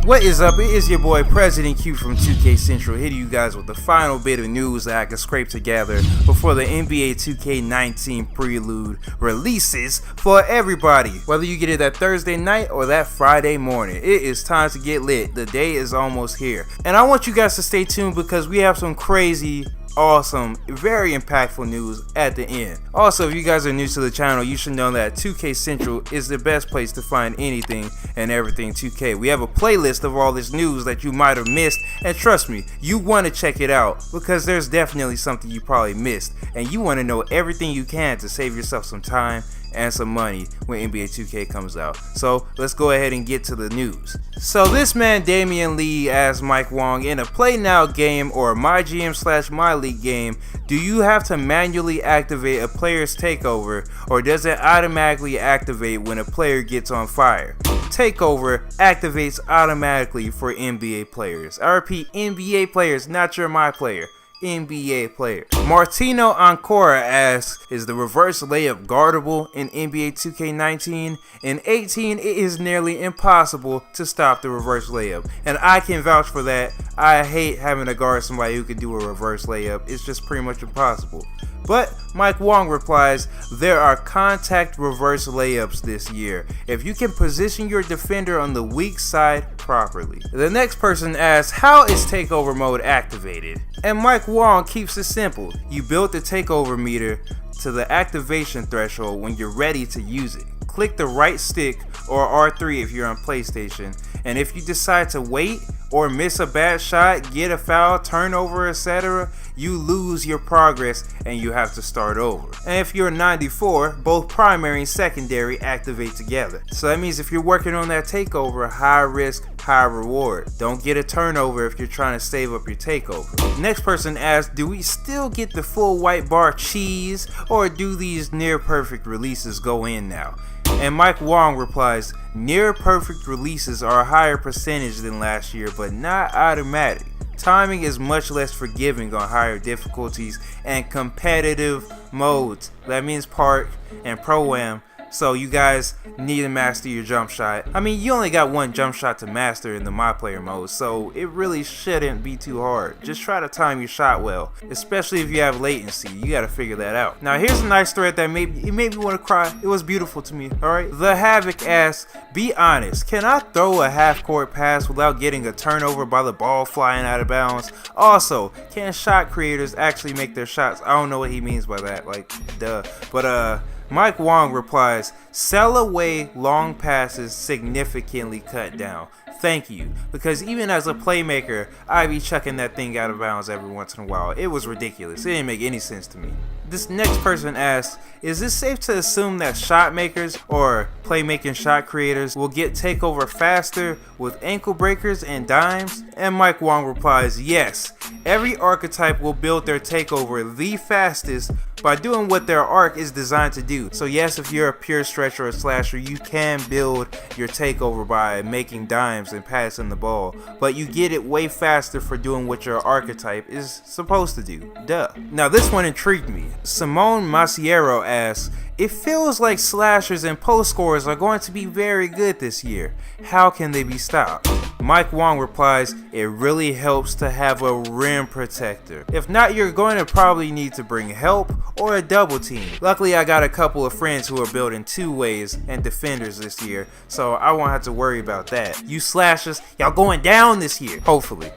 What is up? It is your boy President Q from 2K Central, hitting you guys with the final bit of news that I can scrape together before the NBA 2K19 Prelude releases for everybody. Whether you get it that Thursday night or that Friday morning, it is time to get lit. The day is almost here. And I want you guys to stay tuned because we have some crazy, awesome, very impactful news at the end. Also, if you guys are new to the channel, you should know that 2K Central is the best place to find anything and everything 2K. We have a playlist of all this news that you might have missed, and trust me, you want to check it out because there's definitely something you probably missed, and you want to know everything you can to save yourself some time and some money when NBA 2K comes out. So let's go ahead and get to the news. So this man Damian Lee asked Mike Wong, in a Play Now game or MyGM/MyLeague game, do you have to manually activate a player's takeover, or does it automatically activate when a player gets on fire? Takeover activates automatically for NBA players. I repeat, NBA players, not your MyPlayer. NBA player. Martino Ancora asks, is the reverse layup guardable in NBA 2K19? In 18, it is nearly impossible to stop the reverse layup, and I can vouch for that. I hate having to guard somebody who can do a reverse layup. It's just pretty much impossible. But Mike Wong replies, there are contact reverse layups this year, if you can position your defender on the weak side properly. The next person asks, how is takeover mode activated? And Mike Wong keeps it simple. You build the takeover meter to the activation threshold when you're ready to use it. Click the right stick or R3 if you're on PlayStation, and if you decide to wait or miss a bad shot, get a foul, turnover, etc., you lose your progress and you have to start over. And if you're 94, both primary and secondary activate together. So that means if you're working on that takeover, high risk, high reward. Don't get a turnover if you're trying to save up your takeover. Next person asks, do we still get the full white bar cheese, or do these near perfect releases go in now? And Mike Wong replies, near perfect releases are a higher percentage than last year, but not automatic. Timing is much less forgiving on higher difficulties and competitive modes. That means Park and Pro-Am. So you guys need to master your jump shot. I mean, you only got one jump shot to master in the MyPlayer mode, so it really shouldn't be too hard. Just try to time your shot well, especially if you have latency. You gotta figure that out. Now here's a nice thread that made me want to cry. It was beautiful to me, alright? The Havoc asks, be honest, can I throw a half-court pass without getting a turnover by the ball flying out of bounds? Also, can shot creators actually make their shots? I don't know what he means by that, like, duh. But Mike Wong replies, sell away long passes significantly cut down. Thank you, because even as a playmaker, I be chucking that thing out of bounds every once in a while. It was ridiculous. It didn't make any sense to me. This next person asks, is it safe to assume that shot makers or playmaking shot creators will get takeover faster with ankle breakers and dimes? And Mike Wong replies, yes. Every archetype will build their takeover the fastest by doing what their arc is designed to do. So yes, if you're a pure stretcher or slasher, you can build your takeover by making dimes and passing the ball, but you get it way faster for doing what your archetype is supposed to do. Duh. Now this one intrigued me. Simone Masiero asks, it feels like slashers and post scorers are going to be very good this year. How can they be stopped? Mike Wong replies, it really helps to have a rim protector. If not, you're going to probably need to bring help or a double team. Luckily, I got a couple of friends who are building two ways and defenders this year, so I won't have to worry about that. You slashers, y'all going down this year. Hopefully.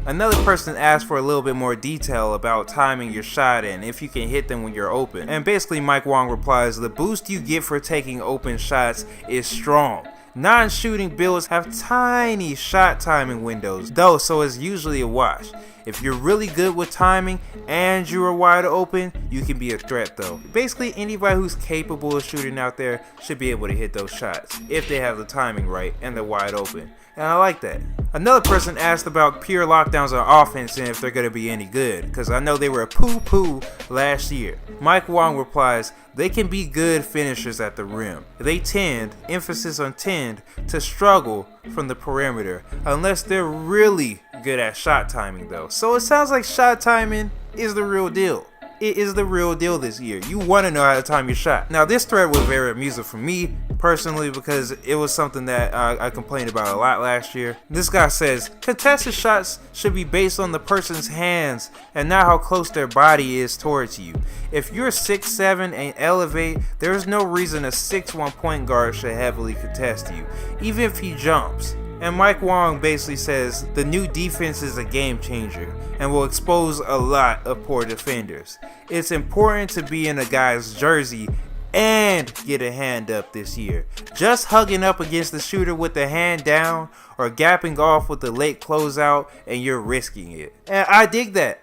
Another person asked for a little bit more detail about timing your shot and if you can hit them when you're open. And basically Mike Wong replies, the boost you get for taking open shots is strong. Non-shooting builds have tiny shot timing windows though, so it's usually a wash. If you're really good with timing and you are wide open, you can be a threat though. Basically anybody who's capable of shooting out there should be able to hit those shots if they have the timing right and they're wide open. And I like that. Another person asked about pure lockdowns on offense and if they're going to be any good, because I know they were poo-poo last year. Mike Wong replies, they can be good finishers at the rim. They tend, emphasis on tend, to struggle from the perimeter, unless they're really good at shot timing though. So it sounds like shot timing is the real deal. it is the real deal this year. You want to know how to time your shot. Now this thread was very amusing for me personally because it was something that I complained about a lot last year. This guy says, contested shots should be based on the person's hands and not how close their body is towards you. If you're 6'7" and elevate, there's no reason a 6'1" point guard should heavily contest you, even if he jumps. And Mike Wong basically says the new defense is a game changer and will expose a lot of poor defenders. It's important to be in a guy's jersey and get a hand up this year. Just hugging up against the shooter with the hand down or gapping off with the late closeout and you're risking it. And I dig that.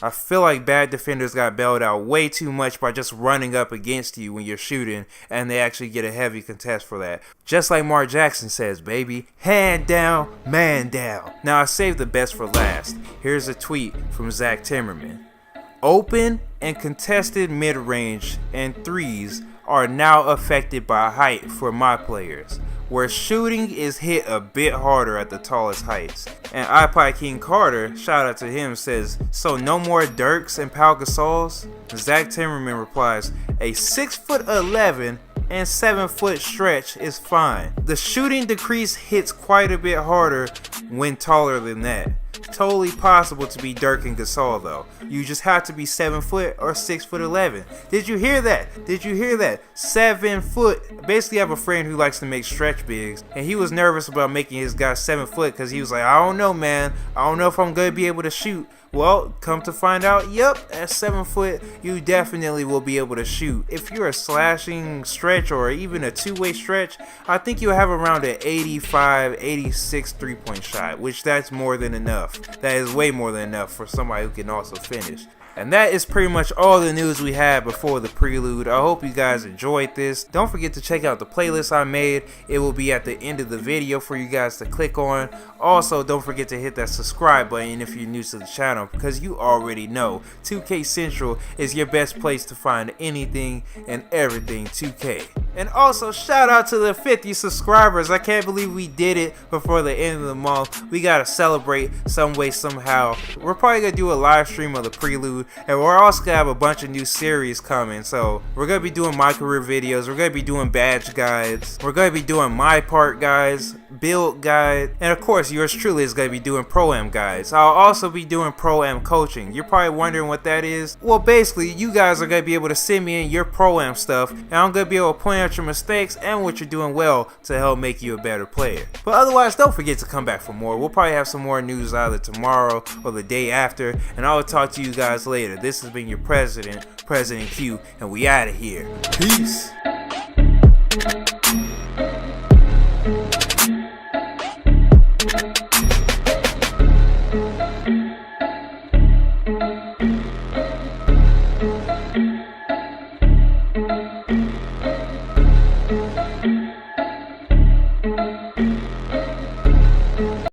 I feel like bad defenders got bailed out way too much by just running up against you when you're shooting and they actually get a heavy contest for that. Just like Mark Jackson says, baby, hand down, man down. Now I saved the best for last. Here's a tweet from Zach Timmerman. Open and contested mid-range and threes are now affected by height for my players, where shooting is hit a bit harder at the tallest heights. And iPod King Carter, shout out to him, says, so no more Dirks and Pau Gasols? Zach Timmerman replies, a 6'11" and 7-foot stretch is fine. The shooting decrease hits quite a bit harder when taller than that. Totally possible to be Dirk and Gasol though. You just have to be 7 foot or 6'11". Did you hear that? 7 foot. Basically, I have a friend who likes to make stretch bigs, and he was nervous about making his guy 7 foot because he was like, I don't know, man. I don't know if I'm gonna be able to shoot. Well, come to find out, yep, at 7 foot, you definitely will be able to shoot. If you're a slashing stretch or even a two-way stretch, I think you'll have around an 85, 86 three-point shot, which that's more than enough. That is way more than enough for somebody who can also finish. And that is pretty much all the news we had before the prelude. I hope you guys enjoyed this. Don't forget to check out the playlist I made. It will be at the end of the video for you guys to click on. Also, don't forget to hit that subscribe button if you're new to the channel, because you already know 2K Central is your best place to find anything and everything 2K. And also, shout out to the 50 subscribers. I can't believe we did it before the end of the month. We gotta celebrate some way, somehow. We're probably gonna do a live stream of the prelude, and we're also gonna have a bunch of new series coming. So we're gonna be doing MyCareer videos, we're gonna be doing badge guides, we're gonna be doing MyPark guides, build guide, and of course yours truly is gonna be doing Pro-Am guides. I'll also be doing Pro-Am coaching. You're probably wondering what that is. Well, basically, you guys are gonna be able to send me in your Pro-Am stuff, and I'm gonna be able to point out your mistakes and what you're doing well to help make you a better player. But otherwise, don't forget to come back for more. We'll probably have some more news either tomorrow or the day after, and I will talk to you guys later. This has been your President Q, and we out of here. Peace.